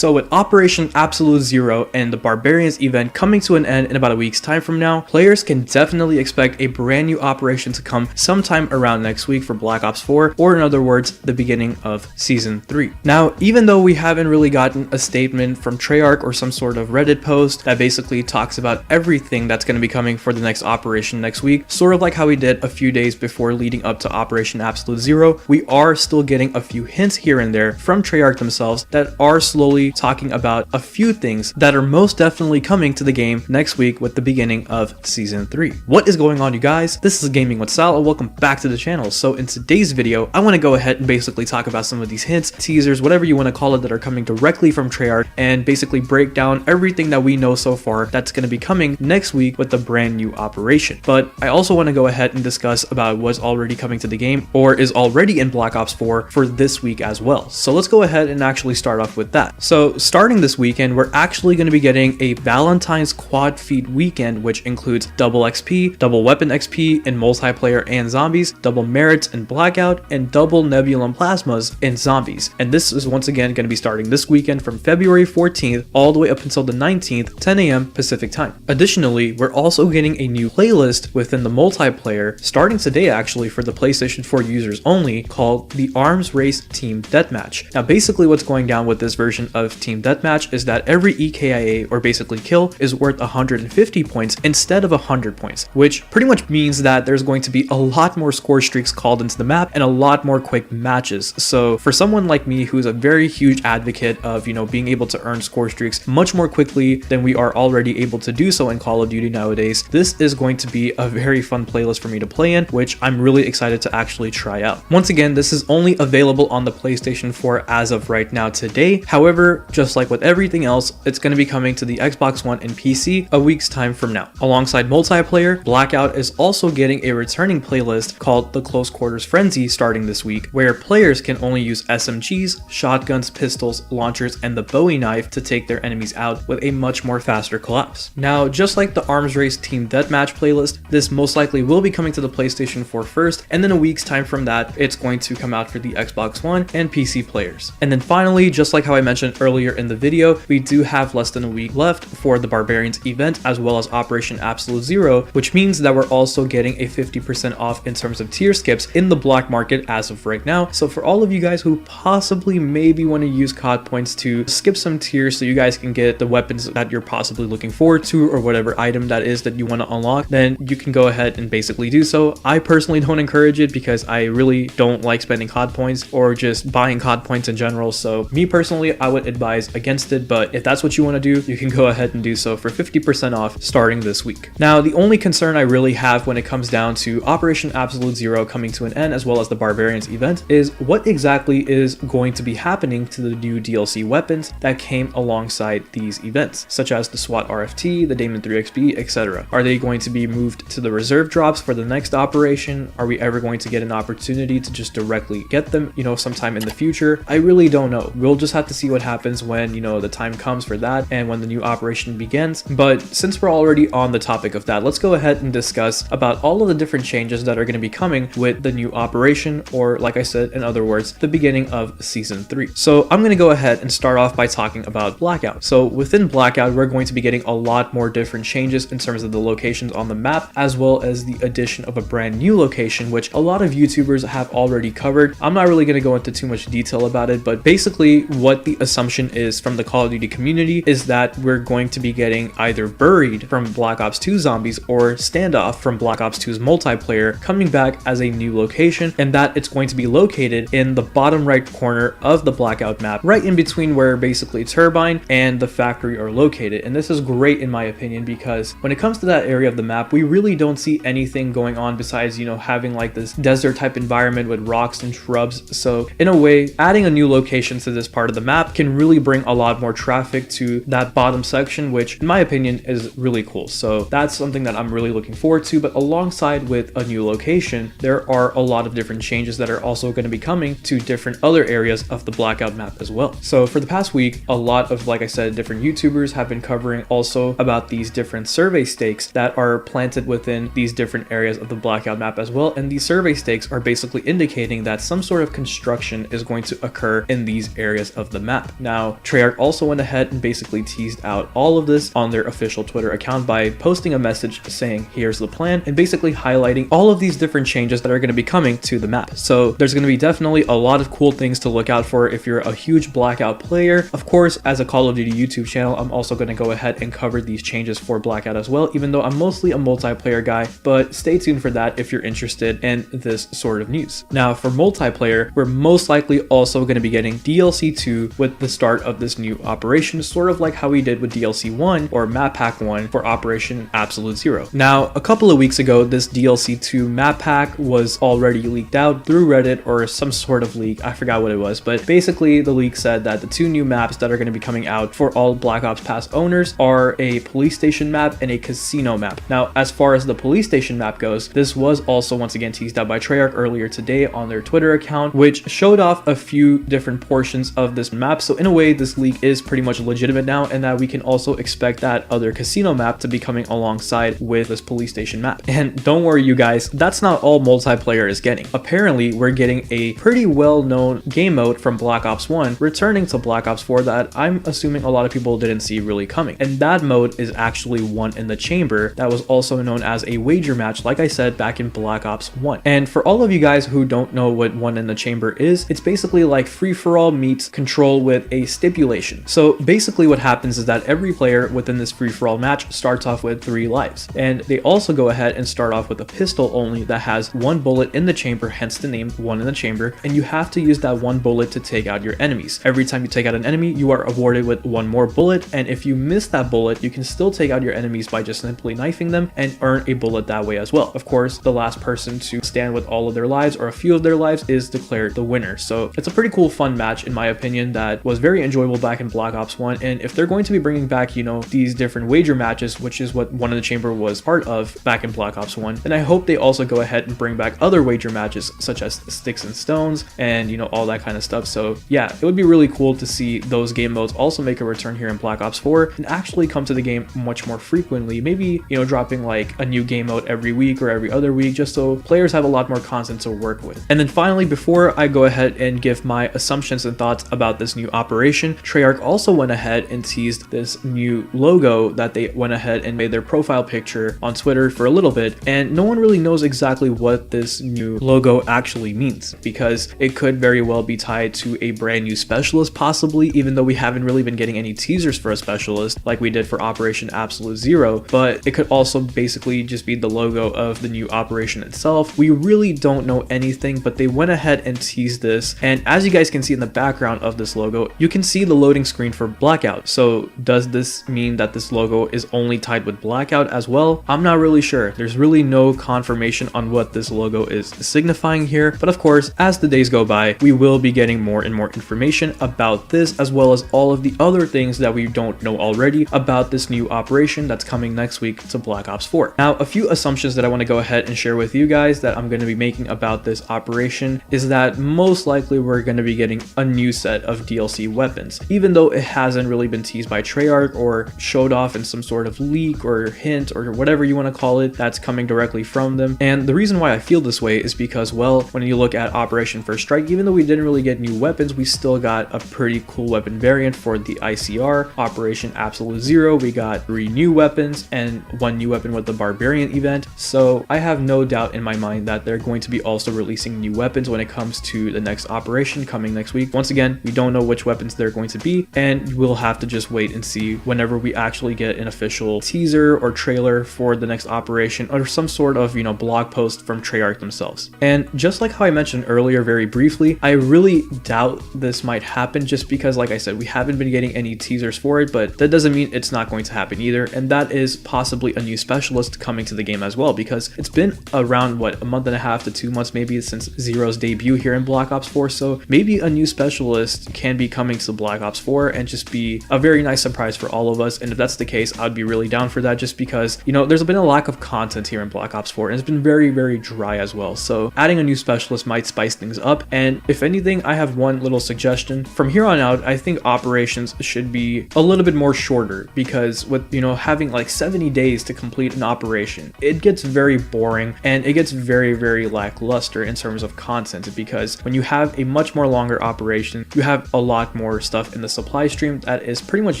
So with Operation Absolute Zero and the Barbarians event coming to an end in about a week's time from now, players can definitely expect a brand new operation to come sometime around next week for Black Ops 4, or in other words, the beginning of Season 3. Now, even though we haven't really gotten a statement from Treyarch or some sort of Reddit post that basically talks about everything that's going to be coming for the next operation next week, sort of like how we did a few days before leading up to Operation Absolute Zero, we are still getting a few hints here and there from Treyarch themselves that are slowly talking about a few things that are most definitely coming to the game next week with the beginning of Season 3. What is going on, you guys? This is Gaming with Sal and welcome back to the channel. So in today's video, I want to go ahead and basically talk about some of these hints, teasers, whatever you want to call it, that are coming directly from Treyarch and basically break down everything that we know so far that's going to be coming next week with the brand new operation. But I also want to go ahead and discuss about what's already coming to the game or is already in Black Ops 4 for this week as well. So let's go ahead and actually start off with that. So starting this weekend, we're actually going to be getting a Valentine's Quad Feed weekend, which includes double XP, double weapon XP in multiplayer and zombies, double merits in Blackout, and double Nebulum Plasmas in zombies. And this is once again going to be starting this weekend from February 14th all the way up until the 19th, 10 a.m. Pacific time. Additionally, we're also getting a new playlist within the multiplayer starting today actually for the PlayStation 4 users only, called the Arms Race Team Deathmatch. Now basically what's going down with this version of Team Deathmatch is that every EKIA, or basically kill, is worth 150 points instead of 100 points, which pretty much means that there's going to be a lot more score streaks called into the map and a lot more quick matches. So for someone like me who's a very huge advocate of, being able to earn score streaks much more quickly than we are already able to do so in Call of Duty nowadays, this is going to be a very fun playlist for me to play in, which I'm really excited to actually try out. Once again, this is only available on the PlayStation 4 as of right now today. However, just like with everything else, it's going to be coming to the Xbox One and PC a week's time from now. Alongside multiplayer, Blackout is also getting a returning playlist called the Close Quarters Frenzy starting this week, where players can only use SMGs, shotguns, pistols, launchers, and the Bowie knife to take their enemies out with a much more faster collapse. Now, just like the Arms Race Team Deathmatch playlist, this most likely will be coming to the PlayStation 4 first, and then a week's time from that, it's going to come out for the Xbox One and PC players. And then finally, just like how I mentioned earlier in the video, we do have less than a week left for the Barbarians event as well as Operation Absolute Zero, which means that we're also getting a 50% off in terms of tier skips in the black market as of right now. So for all of you guys who possibly maybe want to use COD points to skip some tiers so you guys can get the weapons that you're possibly looking forward to or whatever item that is that you want to unlock, then you can go ahead and basically do so. I personally don't encourage it because I really don't like spending COD points or just buying COD points in general. So me personally, I would advise against it, but if that's what you want to do, you can go ahead and do so for 50% off starting this week. Now, the only concern I really have when it comes down to Operation Absolute Zero coming to an end as well as the Barbarians event is what exactly is going to be happening to the new DLC weapons that came alongside these events, such as the SWAT RFT, the Damon 3XP, etc. Are they going to be moved to the reserve drops for the next operation? Are we ever going to get an opportunity to just directly get them, sometime in the future? I really don't know. We'll just have to see what happens when, the time comes for that and when the new operation begins. But since we're already on the topic of that, let's go ahead and discuss about all of the different changes that are going to be coming with the new operation, or like I said, in other words, the beginning of Season 3. So I'm going to go ahead and start off by talking about Blackout. So within Blackout, we're going to be getting a lot more different changes in terms of the locations on the map, as well as the addition of a brand new location, which a lot of YouTubers have already covered. I'm not really going to go into too much detail about it, but basically what the assumption is from the Call of Duty community is that we're going to be getting either Buried from Black Ops 2 Zombies or Standoff from Black Ops 2's multiplayer coming back as a new location, and that it's going to be located in the bottom right corner of the Blackout map, right in between where basically Turbine and the factory are located. And this is great in my opinion because when it comes to that area of the map, we really don't see anything going on besides, having like this desert type environment with rocks and shrubs. So in a way, adding a new location to this part of the map can really bring a lot more traffic to that bottom section, which in my opinion is really cool. So that's something that I'm really looking forward to. But alongside with a new location, there are a lot of different changes that are also going to be coming to different other areas of the Blackout map as well. So for the past week, a lot of, like I said, different YouTubers have been covering also about these different survey stakes that are planted within these different areas of the Blackout map as well. And these survey stakes are basically indicating that some sort of construction is going to occur in these areas of the map. Now, Now, Treyarch also went ahead and basically teased out all of this on their official Twitter account by posting a message saying, here's the plan, and basically highlighting all of these different changes that are going to be coming to the map. So there's going to be definitely a lot of cool things to look out for if you're a huge Blackout player. Of course, as a Call of Duty YouTube channel, I'm also going to go ahead and cover these changes for Blackout as well, even though I'm mostly a multiplayer guy, but stay tuned for that if you're interested in this sort of news. Now, for multiplayer, we're most likely also going to be getting DLC 2 with the start of this new operation, sort of like how we did with DLC 1 or Map Pack 1 for Operation Absolute Zero. Now, a couple of weeks ago, this DLC 2 map pack was already leaked out through Reddit or some sort of leak. I forgot what it was, but basically the leak said that the two new maps that are going to be coming out for all Black Ops Pass owners are a police station map and a casino map. Now, as far as the police station map goes, this was also once again teased out by Treyarch earlier today on their Twitter account, which showed off a few different portions of this map. So in a way, this leak is pretty much legitimate now, and that we can also expect that other casino map to be coming alongside with this police station map. And don't worry, you guys, that's not all multiplayer is getting. Apparently, we're getting a pretty well-known game mode from Black Ops 1 returning to Black Ops 4 that I'm assuming a lot of people didn't see really coming. And that mode is actually one in the chamber that was also known as a wager match, like I said, back in Black Ops 1. And for all of you guys who don't know what one in the chamber is, it's basically like free-for-all meets control with a stipulation. So basically what happens is that every player within this free-for-all match starts off with 3 lives. And they also go ahead and start off with a pistol only that has 1 bullet in the chamber, hence the name One in the Chamber, and you have to use that 1 bullet to take out your enemies. Every time you take out an enemy, you are awarded with 1 more bullet, and if you miss that bullet, you can still take out your enemies by just simply knifing them and earn a bullet that way as well. Of course, the last person to stand with all of their lives or a few of their lives is declared the winner. So it's a pretty cool, fun match in my opinion that was very enjoyable back in Black Ops 1, and if they're going to be bringing back, you know, these different wager matches, which is what One in the Chamber was part of back in Black Ops 1, then I hope they also go ahead and bring back other wager matches such as Sticks and Stones and, you know, all that kind of stuff. So yeah, it would be really cool to see those game modes also make a return here in Black Ops 4 and actually come to the game much more frequently, maybe, you know, dropping like a new game mode every week or every other week, just so players have a lot more content to work with. And then finally, before I go ahead and give my assumptions and thoughts about this new operation, Treyarch also went ahead and teased this new logo that they went ahead and made their profile picture on Twitter for a little bit, and no one really knows exactly what this new logo actually means, because it could very well be tied to a brand new specialist possibly, even though we haven't really been getting any teasers for a specialist like we did for Operation Absolute Zero, but it could also basically just be the logo of the new operation itself. We really don't know anything, but they went ahead and teased this, and as you guys can see in the background of this logo, you can see the loading screen for Blackout. So does this mean that this logo is only tied with Blackout as well? I'm not really sure. There's really no confirmation on what this logo is signifying here, but of course, as the days go by, we will be getting more and more information about this, as well as all of the other things that we don't know already about this new operation that's coming next week to Black Ops 4. Now, a few assumptions that I want to go ahead and share with you guys that I'm going to be making about this operation is that most likely we're going to be getting a new set of DLC weapons, even though it hasn't really been teased by Treyarch or showed off in some sort of leak or hint or whatever you want to call it that's coming directly from them. And the reason why I feel this way is because, well, when you look at Operation First Strike, even though we didn't really get new weapons, we still got a pretty cool weapon variant for the ICR. Operation Absolute Zero, we got 3 new weapons and 1 new weapon with the Barbarian event. So I have no doubt in my mind that they're going to be also releasing new weapons when it comes to the next operation coming next week. Once again, we don't know which weapons they're going to be, and we'll have to just wait and see whenever we actually get an official teaser or trailer for the next operation or some sort of, you know, blog post from Treyarch themselves. And just like how I mentioned earlier very briefly, I really doubt this might happen just because, like I said, we haven't been getting any teasers for it, but that doesn't mean it's not going to happen either. And that is possibly a new specialist coming to the game as well, because it's been around, what, a month and a half to 2 months maybe since Zero's debut here in Black Ops 4. So maybe a new specialist can be coming to Black Ops 4 and just be a very nice surprise for all of us. And if that's the case, I'd be really down for that, just because, you know, there's been a lack of content here in Black Ops 4 and it's been very, very dry as well. So adding a new specialist might spice things up. And if anything, I have one little suggestion. From here on out, I think operations should be a little bit more shorter, because with, you know, having like 70 days to complete an operation, it gets very boring and it gets very, very lackluster in terms of content, because when you have a much more longer operation, you have a lot more stuff in the supply stream that is pretty much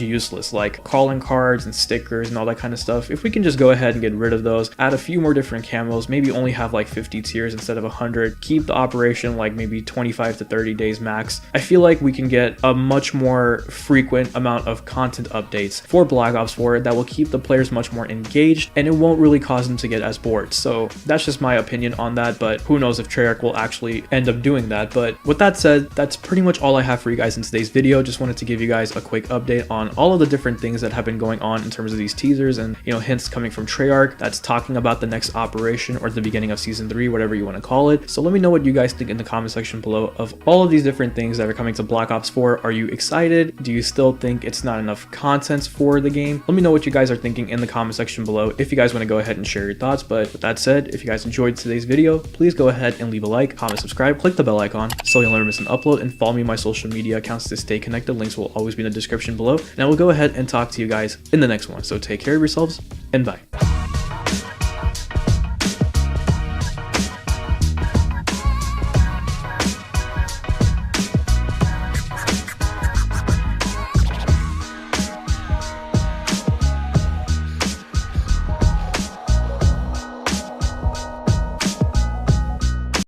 useless, like calling cards and stickers and all that kind of stuff. If we can just go ahead and get rid of those, add a few more different camos, maybe only have like 50 tiers instead of 100, keep the operation like maybe 25 to 30 days max, I feel like we can get a much more frequent amount of content updates for Black Ops 4 that will keep the players much more engaged, and it won't really cause them to get as bored. So that's just my opinion on that, but who knows if Treyarch will actually end up doing that. But with that said, that's pretty much all I have for you guys in today's video. Just wanted to give you guys a quick update on all of the different things that have been going on in terms of these teasers and, you know, hints coming from Treyarch that's talking about the next operation or the beginning of season 3, whatever you want to call it. So let me know what you guys think in the comment section below of all of these different things that are coming to Black Ops 4. Are you excited? Do you still think it's not enough content for the game? Let me know what you guys are thinking in the comment section below if you guys want to go ahead and share your thoughts. But with that said, if you guys enjoyed today's video, please go ahead and leave a like, comment, subscribe, click the bell icon so you'll never miss an upload, and follow me on my social media accounts to stay connected. Links will always be in the description below, and I will go ahead and talk to you guys in the next one. So take care of yourselves and bye.